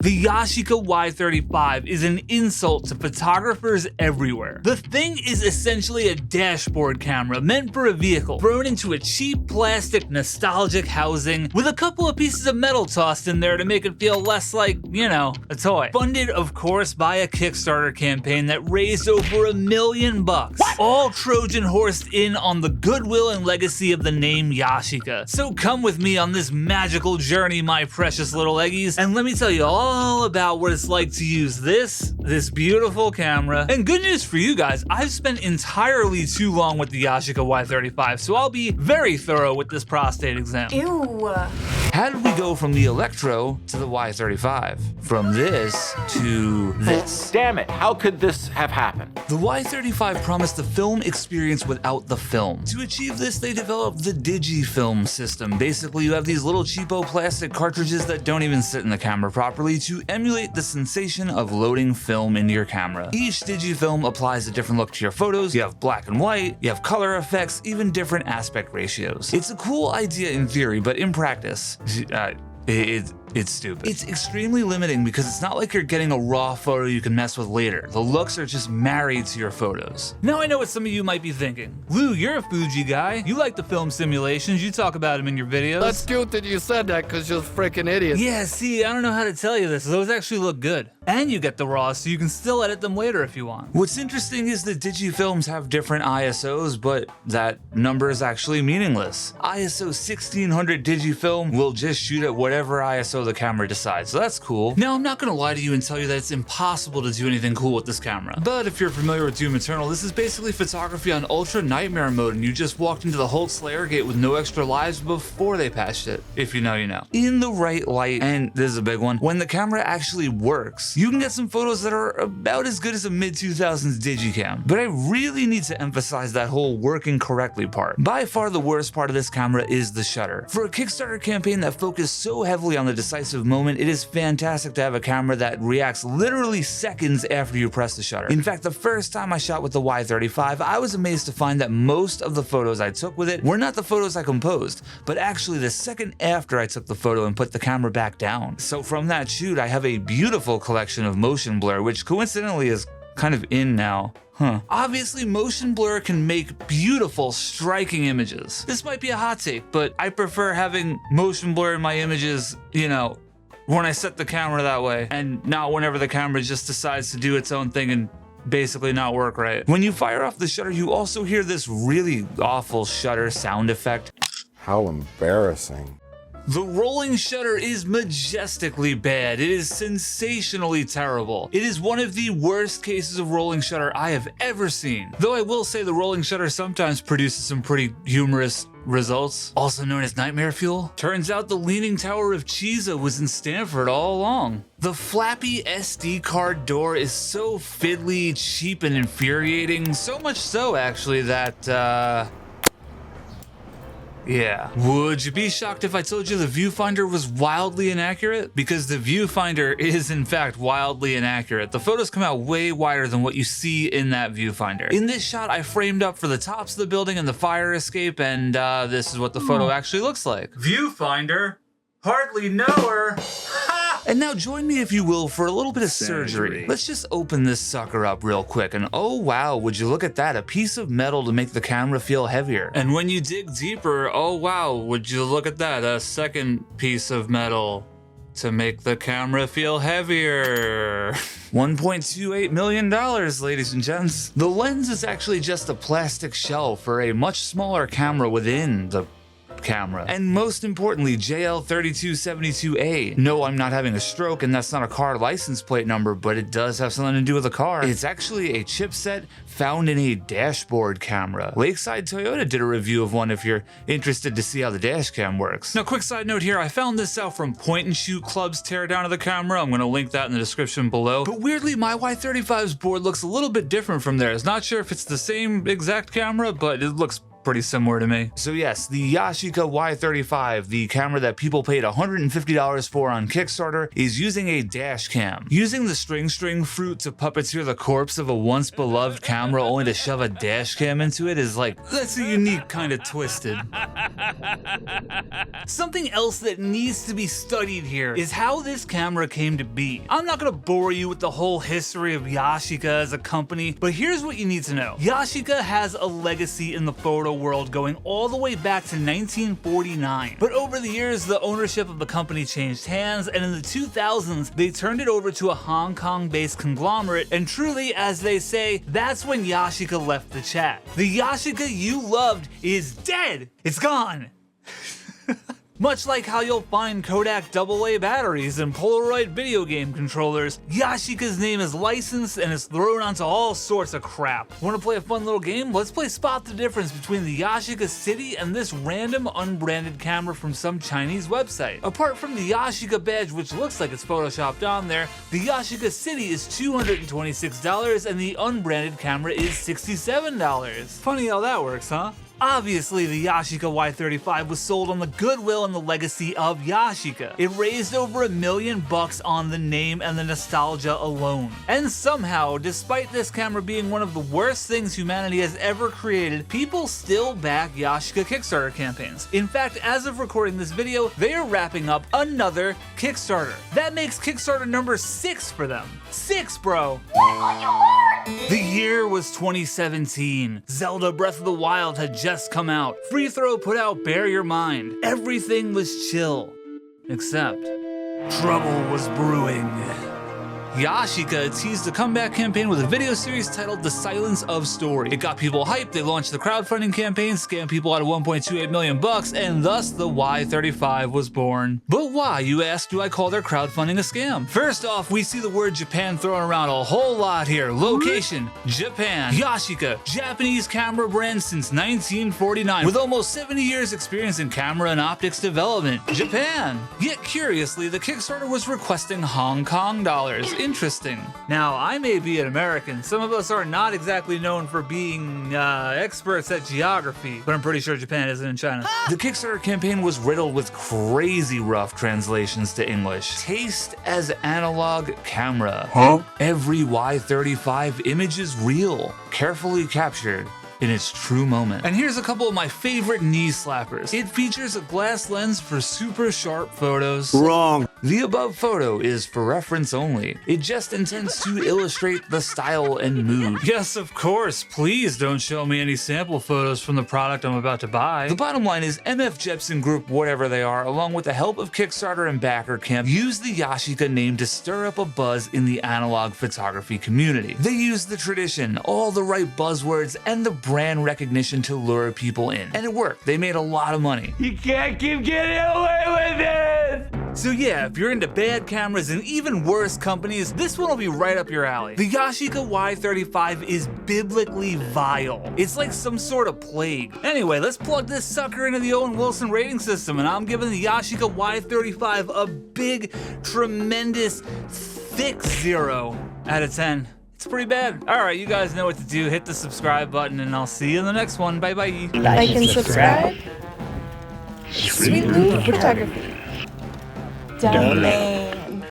The Yashica Y35 is an insult to photographers everywhere. The thing is essentially a dashboard camera meant for a vehicle, thrown into a cheap plastic nostalgic housing with a couple of pieces of metal tossed in there to make it feel less like, you know, a toy. Funded, of course, by a Kickstarter campaign that raised over $1 million. All Trojan horsed in on the goodwill and legacy of the name Yashica. So come with me on this magical journey, my precious little eggies, and let me tell you all about what it's like to use this beautiful camera. And good news for you guys, I've spent entirely too long with the Yashica Y35, so I'll be very thorough with this prostate exam. Ew. How did we go from the Electro to the Y35? From this to this? Damn it, how could this have happened? The Y35 promised the film experience without the film. To achieve this, they developed the digiFilm system. Basically, you have these little cheapo plastic cartridges that don't even sit in the camera properly to emulate the sensation of loading film into your camera. Each digiFilm applies a different look to your photos. You have black and white, you have color effects, even different aspect ratios. It's a cool idea in theory, but in practice, it's stupid. It's extremely limiting because it's not like you're getting a raw photo you can mess with later. The looks are just married to your photos. Now I know what some of you might be thinking. Lou, you're a Fuji guy. You like the film simulations. You talk about them in your videos. That's cute that you said that because you're a freaking idiot. Yeah, see, I don't know how to tell you this. Those actually look good. And you get the raw, so you can still edit them later if you want. What's interesting is that digifilms have different ISOs, but that number is actually meaningless. ISO 1600 digifilm will just shoot at whatever ISO the camera decides, so that's cool. Now, I'm not gonna lie to you and tell you that it's impossible to do anything cool with this camera. But if you're familiar with Doom Eternal, this is basically photography on ultra nightmare mode, and you just walked into the Hulk Slayer gate with no extra lives before they patched it. If you know, you know. In the right light, and this is a big one, when the camera actually works, you can get some photos that are about as good as a mid-2000s digicam. But I really need to emphasize that whole working correctly part. By far the worst part of this camera is the shutter. For a Kickstarter campaign that focused so heavily on the decisive moment, it is fantastic to have a camera that reacts literally seconds after you press the shutter. In fact, the first time I shot with the Y35, I was amazed to find that most of the photos I took with it were not the photos I composed, but actually the second after I took the photo and put the camera back down. So from that shoot, I have a beautiful collection of motion blur, which coincidentally is kind of in now. Obviously, motion blur can make beautiful, striking images. This might be a hot take, but I prefer having motion blur in my images, you know, when I set the camera that way, and not whenever the camera just decides to do its own thing and basically not work right. When you fire off the shutter, you also hear this really awful shutter sound effect. How embarrassing. The rolling shutter is majestically bad. It is sensationally terrible. It is one of the worst cases of rolling shutter I have ever seen. Though I will say the rolling shutter sometimes produces some pretty humorous results, also known as nightmare fuel. Turns out the Leaning Tower of Cheesa was in Stanford all along. The flappy SD card door is so fiddly, cheap, and infuriating. So much so, actually, that, yeah. Would you be shocked if I told you the viewfinder was wildly inaccurate? Because the viewfinder is in fact wildly inaccurate. The photos come out way wider than what you see in that viewfinder. In this shot, I framed up for the tops of the building and the fire escape, and this is what the photo actually looks like. Viewfinder? Hardly know her. And now join me, if you will, for a little bit of surgery. Let's just open this sucker up real quick, and oh wow, would you look at that, a piece of metal to make the camera feel heavier. And when you dig deeper, oh wow, would you look at that, a second piece of metal to make the camera feel heavier. $1.28 million, ladies and gents. The lens is actually just a plastic shell for a much smaller camera within the camera. And most importantly, JL3272A. No, I'm not having a stroke, and that's not a car license plate number, but it does have something to do with a car. It's actually a chipset found in a dashboard camera. Lakeside Toyota did a review of one if you're interested to see how the dash cam works. Now, quick side note here, I found this out from Point and Shoot Club's teardown of the camera. I'm gonna link that in the description below. But weirdly, my Y35's board looks a little bit different from theirs. Not sure if it's the same exact camera, but it looks pretty similar to me. So yes, the Yashica Y35, the camera that people paid $150 for on Kickstarter, is using a dash cam. Using the string fruit to puppeteer the corpse of a once beloved camera only to shove a dash cam into it is like, that's a unique kind of twisted. Something else that needs to be studied here is how this camera came to be. I'm not gonna bore you with the whole history of Yashica as a company, but here's what you need to know. Yashica has a legacy in the photo world going all the way back to 1949. But over the years, the ownership of the company changed hands, and in the 2000s, they turned it over to a Hong Kong-based conglomerate, and truly, as they say, that's when Yashica left the chat. The Yashica you loved is dead! It's gone! Much like how you'll find Kodak AA batteries and Polaroid video game controllers, Yashica's name is licensed and is thrown onto all sorts of crap. Want to play a fun little game? Let's play Spot the Difference between the Yashica City and this random unbranded camera from some Chinese website. Apart from the Yashica badge, which looks like it's photoshopped on there, the Yashica City is $226 and the unbranded camera is $67. Funny how that works, huh? Obviously, the Yashica Y35 was sold on the goodwill and the legacy of Yashica. It raised over $1 million on the name and the nostalgia alone. And somehow, despite this camera being one of the worst things humanity has ever created, people still back Yashica Kickstarter campaigns. In fact, as of recording this video, they are wrapping up another Kickstarter. That makes Kickstarter number 6 for them. 6, bro! The year was 2017. Zelda Breath of the Wild had just come out. Free Throw put out Bare Your Mind. Everything was chill. Except, trouble was brewing. Yashica teased a comeback campaign with a video series titled The Silence of Story. It got people hyped, they launched the crowdfunding campaign, scammed people out of $1.28 million, and thus the Y35 was born. But why, you ask, do I call their crowdfunding a scam? First off, we see the word Japan thrown around a whole lot here. Location, Japan. Yashica, Japanese camera brand since 1949, with almost 70 years experience in camera and optics development. Japan. Yet curiously, the Kickstarter was requesting Hong Kong dollars. Interesting. Now, I may be an American. Some of us are not exactly known for being experts at geography, but I'm pretty sure Japan isn't in China. The Kickstarter campaign was riddled with crazy rough translations to English. Taste as analog camera. Huh? Every Y35 image is real, carefully captured in its true moment. And here's a couple of my favorite knee slappers. It features a glass lens for super sharp photos. Wrong. The above photo is for reference only. It just intends to illustrate the style and mood. Yes, of course. Please don't show me any sample photos from the product I'm about to buy. The bottom line is MF Jepsen Group, whatever they are, along with the help of Kickstarter and Backer Camp, use the Yashica name to stir up a buzz in the analog photography community. They use the tradition, all the right buzzwords, and the brand recognition to lure people in. And it worked. They made a lot of money. You can't keep getting away with it! So yeah, if you're into bad cameras and even worse companies, this one will be right up your alley. The Yashica Y35 is biblically vile. It's like some sort of plague. Anyway, let's plug this sucker into the Owen Wilson rating system, and I'm giving the Yashica Y35 a big, tremendous, thick 0 out of 10. It's pretty bad. Alright, you guys know what to do. Hit the subscribe button, and I'll see you in the next one. Bye-bye. Like and subscribe. Sweet Loop Photography. Domain.